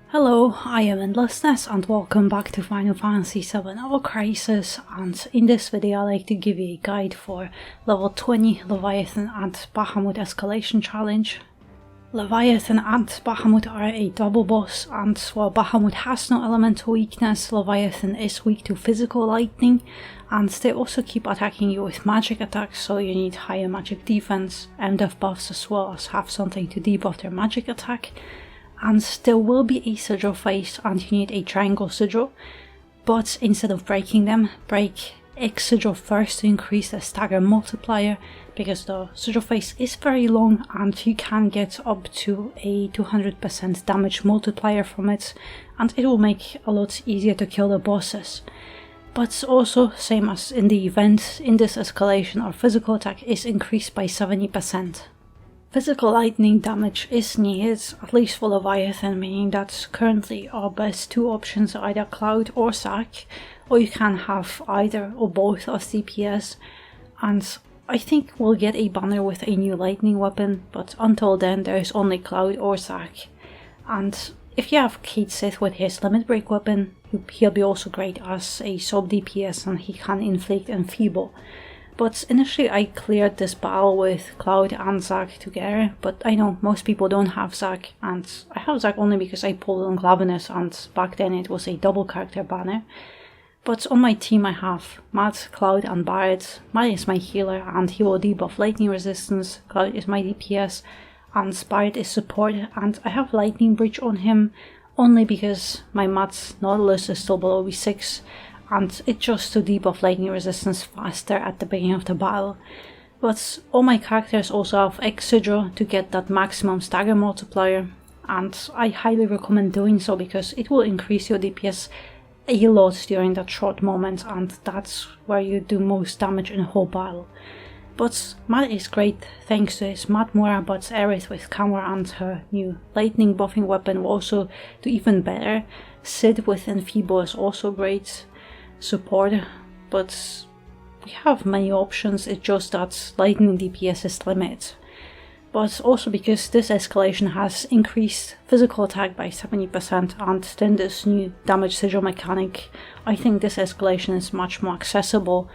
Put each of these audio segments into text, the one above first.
Hello, I am Endlessness and welcome back to Final Fantasy VII Hour Crisis, and in this video I'd like to give you a guide for level 20 Leviathan and Bahamut Escalation Challenge. Leviathan and Bahamut are a double boss, and while Bahamut has no elemental weakness, Leviathan is weak to physical lightning, and they also keep attacking you with magic attacks, so you need higher magic defense and death buffs as well as have something to debuff their magic attack. And there will be a sigil phase and you need a triangle sigil, but instead of breaking them, break X sigil first to increase the stagger multiplier, because the sigil phase is very long and you can get up to a 200% damage multiplier from it, and it will make a lot easier to kill the bosses. But also, same as in the event, in this escalation our physical attack is increased by 70%. Physical lightning damage is needed, at least for Leviathan, meaning that currently our best two options are either Cloud or Zac, or you can have either or both as DPS, and I think we'll get a banner with a new lightning weapon, but until then there is only Cloud or Zac. And if you have Kate Sith with his limit break weapon, he'll be also great as a sub DPS and he can inflict enfeeble. But initially I cleared this battle with Cloud and Zac together, but I know most people don't have Zac, and I have Zac only because I pulled on Glavenus and back then it was a double character banner. But on my team I have Matt, Cloud and Barret. Matt is my healer and he will debuff lightning resistance, Cloud is my DPS and Barret is support, and I have lightning breach on him only because my Matt's Nautilus is still below V6. And it's just to debuff lightning resistance faster at the beginning of the battle. But all my characters also have X sigil to get that maximum stagger multiplier, and I highly recommend doing so because it will increase your DPS a lot during that short moment, and that's where you do most damage in the whole battle. But Matt is great thanks to his Matt Mora, but Aerith with Camera and her new lightning buffing weapon will also do even better. Sid with Enfeeble is also great support, but we have many options, it's just that lightning DPS is limited. But also because this escalation has increased physical attack by 70% and then this new damage sigil mechanic, I think this escalation is much more accessible,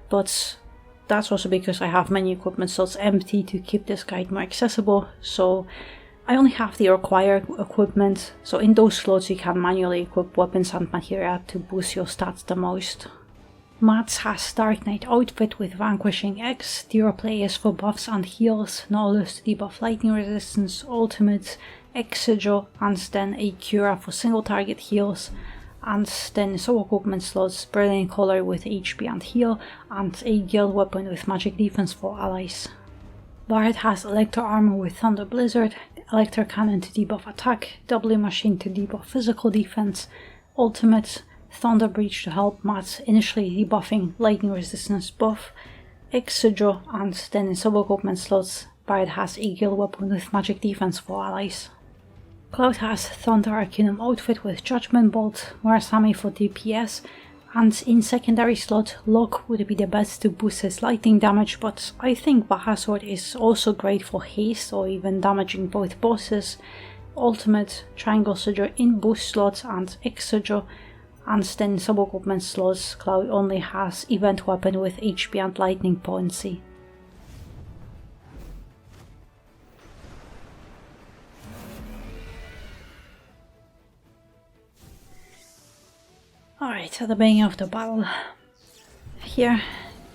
but that's also because I have many equipment slots empty to keep this guide more accessible, so I only have the required equipment, so in those slots you can manually equip weapons and materia to boost your stats the most. Matt has Dark Knight outfit with Vanquishing X, Duraplay is for buffs and heals, Nautilus to debuff lightning resistance, Ultimate, X sigil, and then a Cura for single target heals, and then sub equipment slots, Brilliant Color with HP and heal, and a guild weapon with magic defense for allies. Barret has Electro Armor with Thunder Blizzard, Electro Cannon to debuff attack, W Machine to debuff physical defense, Ultimate, Thunder Breach to help Matt initially debuffing lightning resistance buff, X sigil, and then in sub equipment slots Barret has a guild weapon with magic defense for allies. Cloud has Thunder Arcanum outfit with Judgment Bolt, Murasame for DPS, and in secondary slot Locke would be the best to boost his lightning damage, but I think Baha Sword is also great for haste or even damaging both bosses. Ultimate, Triangle Sigil in boost slots and X sigil, and then sub equipment slots Cloud only has event weapon with HP and lightning potency. Alright, at the beginning of the battle, here,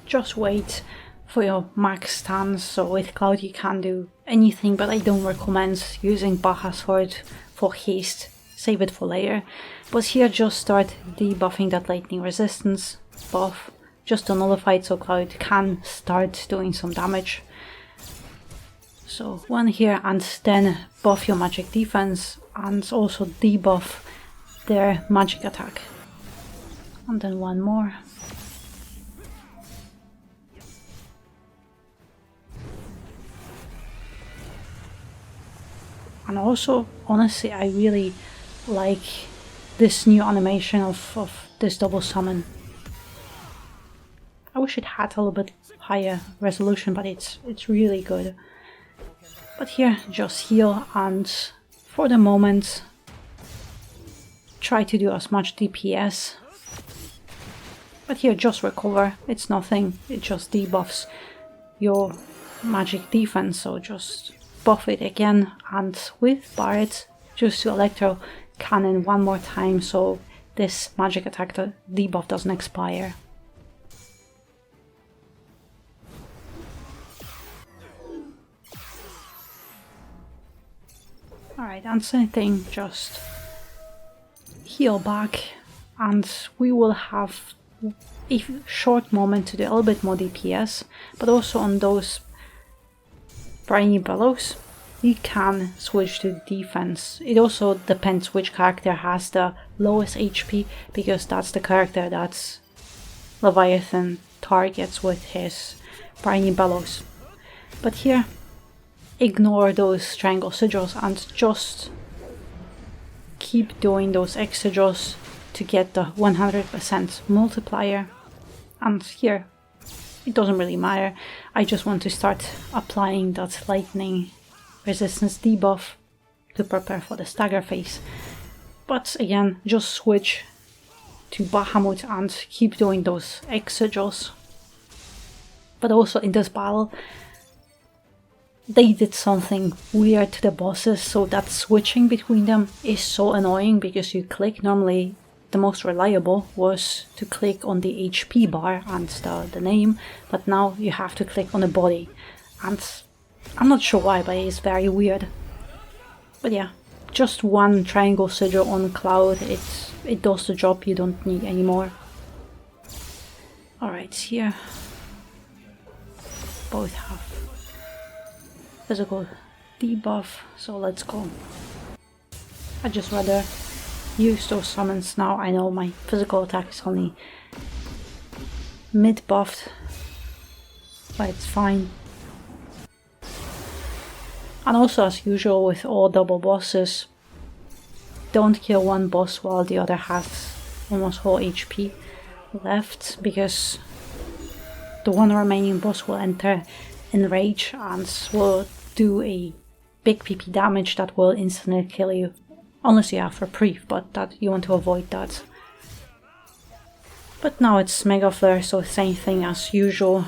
just wait for your max stance, so with Cloud you can do anything, but I don't recommend using Baha Sword for haste, save it for later. But here just start debuffing that lightning resistance buff, just to nullify it so Cloud can start doing some damage. So one here and then buff your magic defense and also debuff their magic attack. And then one more. And also, honestly, I really like this new animation of this double summon. I wish it had a little bit higher resolution, but it's really good. But here, just heal, and for the moment try to do as much DPS. But here, just recover, it's nothing, it just debuffs your magic defense, so just buff it again, and with Barret, just to Electro Cannon one more time, so this magic attack debuff doesn't expire. Alright, and same thing, just heal back, and we will have a short moment to do a little bit more DPS, but also on those briny bellows you can switch to defense. It also depends which character has the lowest HP, because that's the character that Leviathan targets with his briny bellows. But here, ignore those strangle sigils and just keep doing those X sigils to get the 100% multiplier. And here, it doesn't really matter, I just want to start applying that lightning resistance debuff to prepare for the stagger phase. But again, just switch to Bahamut and keep doing those X sigils. But also in this battle, they did something weird to the bosses, so that switching between them is so annoying, because you click, normally the most reliable was to click on the HP bar and the name, but now you have to click on the body, and I'm not sure why, but it's very weird. But yeah, just one triangle sigil on Cloud, it does the job, you don't need any more. Alright, here both have physical debuff, so let's go. I'd just rather use those summons now. I know my physical attack is only mid buffed, but it's fine. And also, as usual with all double bosses, don't kill one boss while the other has almost whole HP left, because the one remaining boss will enter in rage and will do a big PP damage that will instantly kill you, unless you have reprieve, but that you want to avoid that. But now it's Mega Flare, so same thing as usual.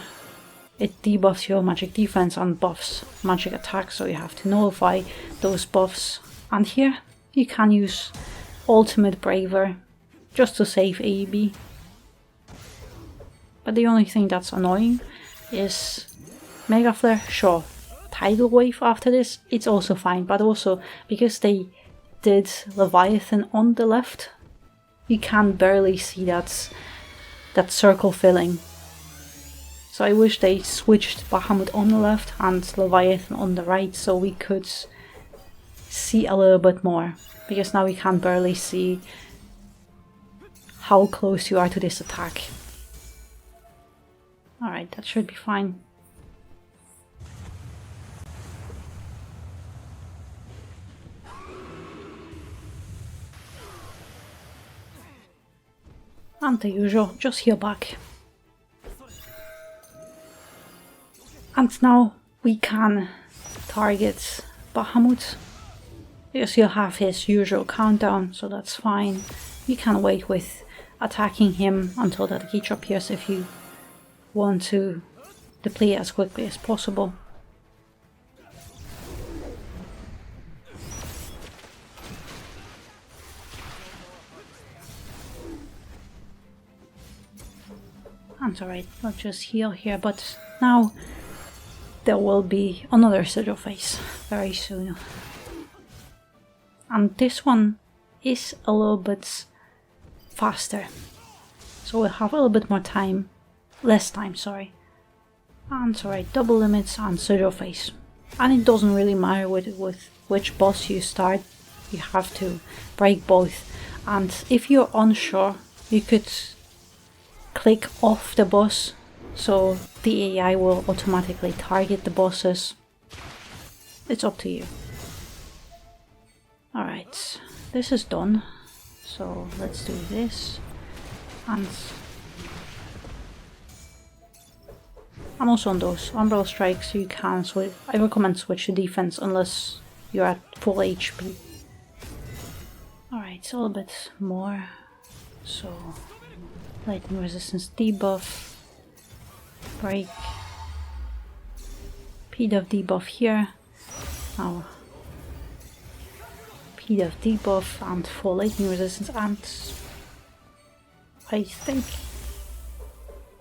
It debuffs your magic defense and buffs magic attack, so you have to nullify those buffs. And here you can use Ultimate Braver just to save AEB. But the only thing that's annoying is Mega Flare, sure. Tidal Wave after this, it's also fine, but also because they did Leviathan on the left, you can barely see that circle filling. So I wish they switched Bahamut on the left and Leviathan on the right, so we could see a little bit more, because now we can barely see how close you are to this attack. Alright, that should be fine. And the usual, just heal back. And now we can target Bahamut, because he'll have his usual countdown, so that's fine. You can wait with attacking him until that gauge appears if you want to deplete as quickly as possible. And alright, I'll just heal here, but now there will be another sigil phase very soon. And this one is a little bit faster, so we'll have a little bit more time, less time, sorry. And alright, double limits and sigil phase. And it doesn't really matter with which boss you start, you have to break both. And if you're unsure, you could click off the boss, so the AI will automatically target the bosses. It's up to you. Alright, this is done, so let's do this. And And also on those Umbrella Strikes you can switch. I recommend switch to defense unless you're at full HP. Alright, so a little bit more. So, lightning resistance debuff, break, PDF debuff here, now PDF debuff and full lightning resistance, and I think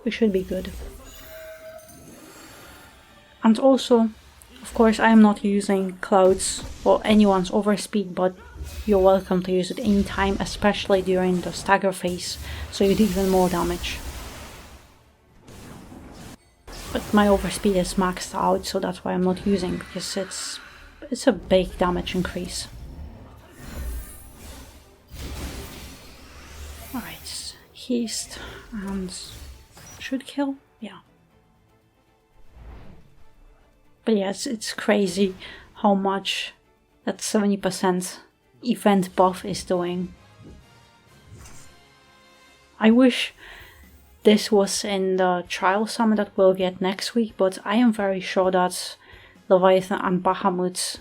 we should be good. And also, of course, I am not using Cloud's or anyone's overspeed, but you're welcome to use it anytime, especially during the stagger phase, so you do even more damage. But my overspeed is maxed out, so that's why I'm not using, because it's a big damage increase. Alright, haste and should kill? Yeah. But yeah, it's crazy how much that 70% event buff is doing. I wish this was in the trial summon that we'll get next week, but I am very sure that Leviathan and Bahamut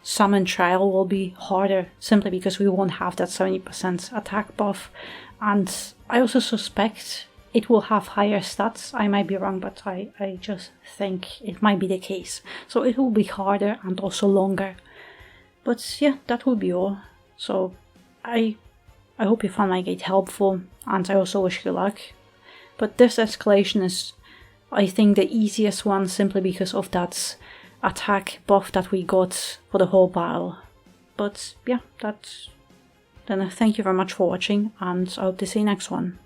summon trial will be harder, simply because we won't have that 70% attack buff, and I also suspect it will have higher stats. I might be wrong, but I just think it might be the case. So it will be harder and also longer. But yeah, that will be all. So I hope you found my guide helpful, and I also wish you luck. But this escalation is, I think, the easiest one, simply because of that attack buff that we got for the whole battle. But yeah, then thank you very much for watching, and I hope to see you next one.